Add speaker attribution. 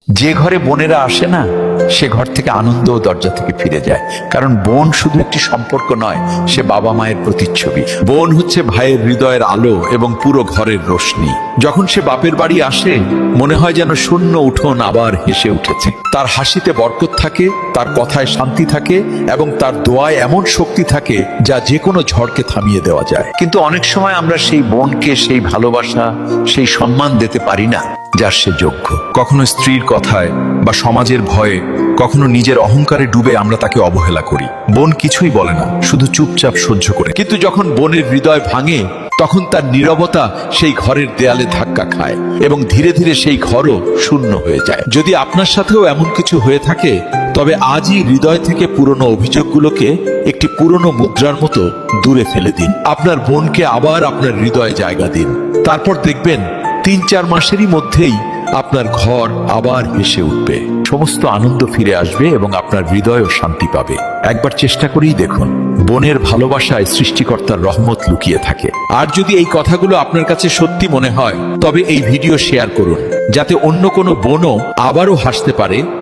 Speaker 1: যে ঘরে বোনেরা আসে না, সে ঘর থেকে আনন্দ ও দরজা থেকে ফিরে যায়। কারণ বোন শুধু একটি সম্পর্ক নয়, সে বাবা মায়ের প্রতিচ্ছবি। বোন হচ্ছে ভাইয়ের হৃদয়ের আলো এবং পুরো ঘরের রোশনি। যখন সে বাপের বাড়ি আসে, মনে হয় যেন শূন্য উঠোন আবার হেসে উঠেছে। তার হাসিতে বরকত থাকে, তার কথায় শান্তি থাকে এবং তার দোয়ায় এমন শক্তি থাকে যা যে কোনো ঝড়কে থামিয়ে দেওয়া যায়। কিন্তু অনেক সময় আমরা সেই বোনকে সেই ভালোবাসা, সেই সম্মান দিতে পারি না যার সে যোগ্য।
Speaker 2: কখনো স্ত্রীর কথায় বা সমাজের ভয়ে, কখনো নিজের অহংকারে ডুবে আমরা তাকে অবহেলা করি। বোন কিছুই বলে না, শুধু চুপচাপ সহ্য করে।
Speaker 1: কিন্তু যখন বোনের হৃদয় ভাঙে, তখন তার নীরবতা সেই ঘরের দেয়ালে ধাক্কা খায় এবং ধীরে ধীরে সেই ঘরও শূন্য হয়ে যায়। যদি আপনার সাথেও এমন কিছু হয়ে থাকে, তবে আজই হৃদয় থেকে পুরনো অভিযোগগুলোকে একটি পুরনো মুদ্রার মতো দূরে ফেলে দিন। আপনার বোনকে আবার আপনার হৃদয়ে জায়গা দিন। তারপর দেখবেন ৩-৪ মাসেরই মধ্যেই আপনার ঘর আবার হেসে উঠবে, সমস্ত আনন্দ ফিরে আসবে এবং আপনার হৃদয়ও শান্তি পাবে। একবার চেষ্টা করেই দেখুন, বোনের ভালোবাসায় সৃষ্টিকর্তার রহমত লুকিয়ে থাকে। আর যদি এই কথাগুলো আপনার কাছে সত্যি মনে হয়, তবে এই ভিডিও শেয়ার করুন, যাতে অন্য কোনো বোনও আবারও হাসতে পারে